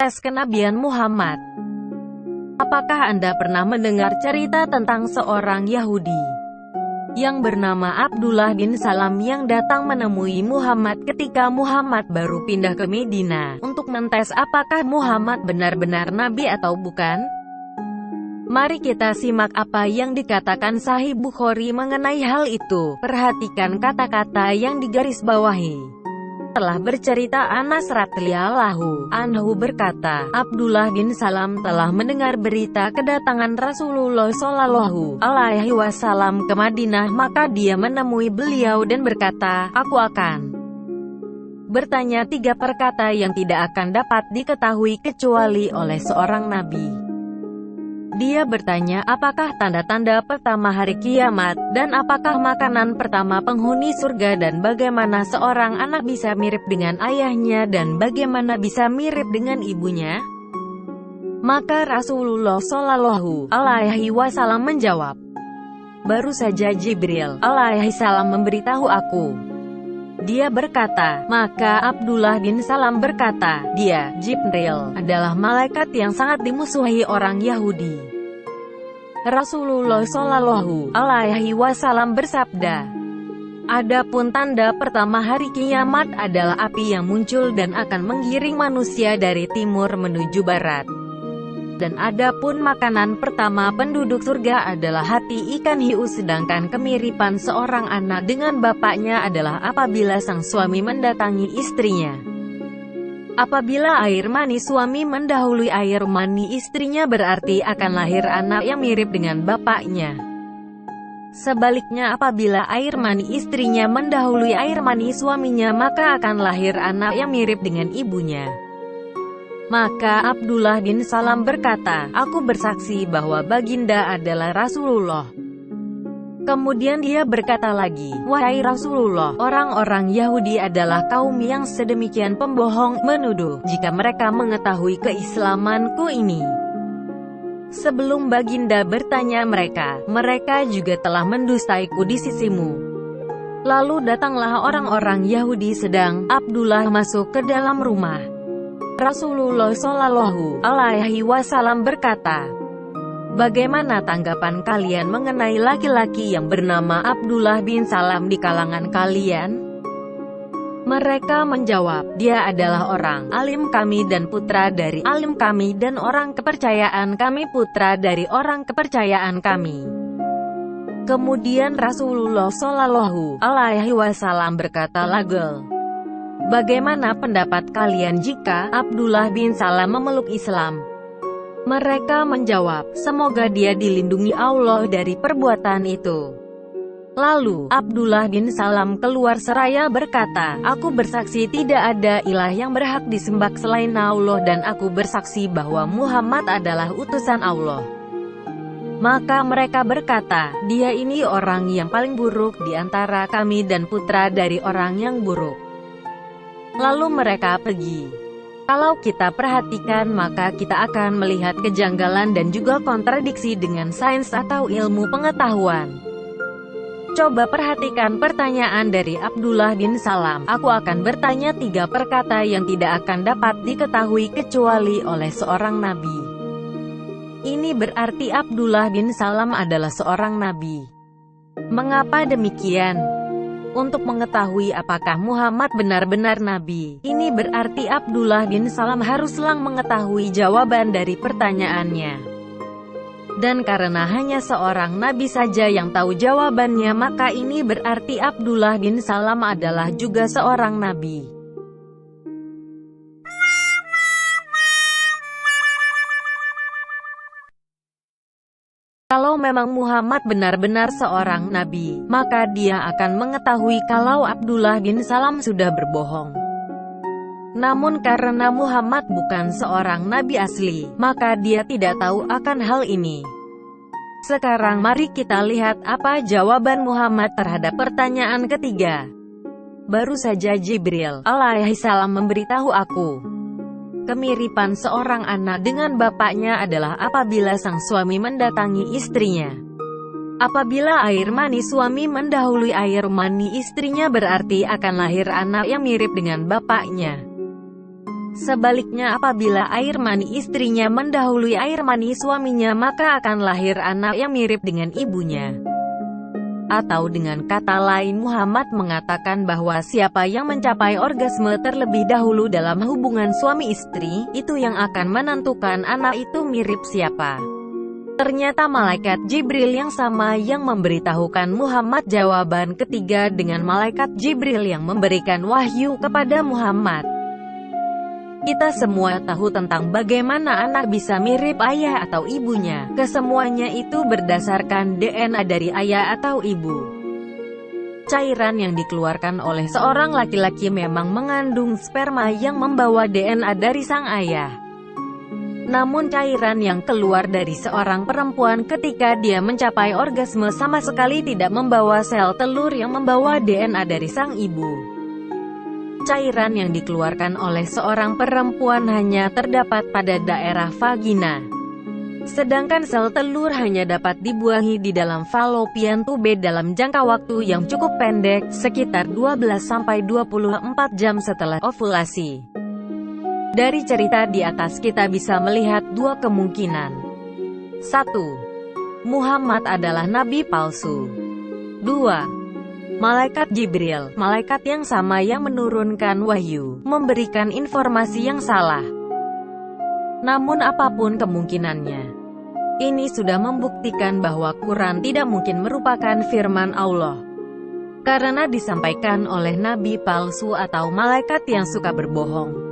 atas kenabian Muhammad. Apakah Anda pernah mendengar cerita tentang seorang Yahudi yang bernama Abdullah bin Salam yang datang menemui Muhammad ketika Muhammad baru pindah ke Medina untuk mentes apakah Muhammad benar-benar nabi atau bukan? Mari kita simak apa yang dikatakan Sahih Bukhari mengenai hal itu. Perhatikan kata-kata yang digarisbawahi. Telah bercerita Anas radhiyallahu anhu berkata, Abdullah bin Salam telah mendengar berita kedatangan Rasulullah Shallallahu alaihi wasallam ke Madinah, maka dia menemui beliau dan berkata, aku akan bertanya 3 perkata yang tidak akan dapat diketahui kecuali oleh seorang nabi. Dia bertanya, apakah tanda-tanda pertama hari kiamat, dan apakah makanan pertama penghuni surga, dan bagaimana seorang anak bisa mirip dengan ayahnya, dan bagaimana bisa mirip dengan ibunya? Maka Rasulullah Shallallahu alaihi wasallam menjawab, baru saja Jibril alaihi salam memberitahu aku. Dia berkata, maka Abdullah bin Salam berkata, dia, Jibril, adalah malaikat yang sangat dimusuhi orang Yahudi. Rasulullah Shallallahu alaihi wasallam bersabda, adapun tanda pertama hari kiamat adalah api yang muncul dan akan menggiring manusia dari timur menuju barat. Dan adapun makanan pertama penduduk surga adalah hati ikan hiu, sedangkan kemiripan seorang anak dengan bapaknya adalah apabila sang suami mendatangi istrinya. Apabila air mani suami mendahului air mani istrinya, berarti akan lahir anak yang mirip dengan bapaknya. Sebaliknya, apabila air mani istrinya mendahului air mani suaminya, maka akan lahir anak yang mirip dengan ibunya. Maka Abdullah bin Salam berkata, aku bersaksi bahwa baginda adalah Rasulullah. Kemudian dia berkata lagi, wahai Rasulullah, orang-orang Yahudi adalah kaum yang sedemikian pembohong, menuduh jika mereka mengetahui keislamanku ini. Sebelum baginda bertanya mereka juga telah mendustaiku di sisimu. Lalu datanglah orang-orang Yahudi sedang Abdullah masuk ke dalam rumah. Rasulullah Shallallahu alaihi wasallam berkata, bagaimana tanggapan kalian mengenai laki-laki yang bernama Abdullah bin Salam di kalangan kalian? Mereka menjawab, dia adalah orang alim kami dan putra dari alim kami, dan orang kepercayaan kami putra dari orang kepercayaan kami. Kemudian Rasulullah Shallallahu alaihi wasallam berkata lagi, bagaimana pendapat kalian jika Abdullah bin Salam memeluk Islam? Mereka menjawab, semoga dia dilindungi Allah dari perbuatan itu. Lalu, Abdullah bin Salam keluar seraya berkata, aku bersaksi tidak ada ilah yang berhak disembah selain Allah, dan aku bersaksi bahwa Muhammad adalah utusan Allah. Maka mereka berkata, dia ini orang yang paling buruk di antara kami dan putra dari orang yang buruk. Lalu mereka pergi. Kalau kita perhatikan, maka kita akan melihat kejanggalan dan juga kontradiksi dengan sains atau ilmu pengetahuan. Coba perhatikan pertanyaan dari Abdullah bin Salam, aku akan bertanya 3 perkata yang tidak akan dapat diketahui kecuali oleh seorang nabi. Ini berarti Abdullah bin Salam adalah seorang nabi. Mengapa demikian? Untuk mengetahui apakah Muhammad benar-benar nabi, ini berarti Abdullah bin Salam haruslah mengetahui jawaban dari pertanyaannya. Dan karena hanya seorang nabi saja yang tahu jawabannya, maka ini berarti Abdullah bin Salam adalah juga seorang nabi. Kalau memang Muhammad benar-benar seorang nabi, maka dia akan mengetahui kalau Abdullah bin Salam sudah berbohong. Namun karena Muhammad bukan seorang nabi asli, maka dia tidak tahu akan hal ini. Sekarang mari kita lihat apa jawaban Muhammad terhadap pertanyaan ketiga. Baru saja Jibril alaihi salam memberitahu aku, kemiripan seorang anak dengan bapaknya adalah apabila sang suami mendatangi istrinya. Apabila air mani suami mendahului air mani istrinya, berarti akan lahir anak yang mirip dengan bapaknya. Sebaliknya apabila air mani istrinya mendahului air mani suaminya, maka akan lahir anak yang mirip dengan ibunya. Atau dengan kata lain, Muhammad mengatakan bahwa siapa yang mencapai orgasme terlebih dahulu dalam hubungan suami istri, itu yang akan menentukan anak itu mirip siapa. Ternyata malaikat Jibril yang sama yang memberitahukan Muhammad jawaban ketiga dengan malaikat Jibril yang memberikan wahyu kepada Muhammad. Kita semua tahu tentang bagaimana anak bisa mirip ayah atau ibunya. Kesemuanya itu berdasarkan DNA dari ayah atau ibu. Cairan yang dikeluarkan oleh seorang laki-laki memang mengandung sperma yang membawa DNA dari sang ayah. Namun cairan yang keluar dari seorang perempuan ketika dia mencapai orgasme sama sekali tidak membawa sel telur yang membawa DNA dari sang ibu. Cairan yang dikeluarkan oleh seorang perempuan hanya terdapat pada daerah vagina. Sedangkan sel telur hanya dapat dibuahi di dalam fallopian tube dalam jangka waktu yang cukup pendek, sekitar 12-24 jam setelah ovulasi. Dari cerita di atas kita bisa melihat dua kemungkinan. 1. Muhammad adalah nabi palsu. 2. Malaikat Jibril, malaikat yang sama yang menurunkan wahyu, memberikan informasi yang salah. Namun apapun kemungkinannya, ini sudah membuktikan bahwa Quran tidak mungkin merupakan firman Allah. Karena disampaikan oleh nabi palsu atau malaikat yang suka berbohong.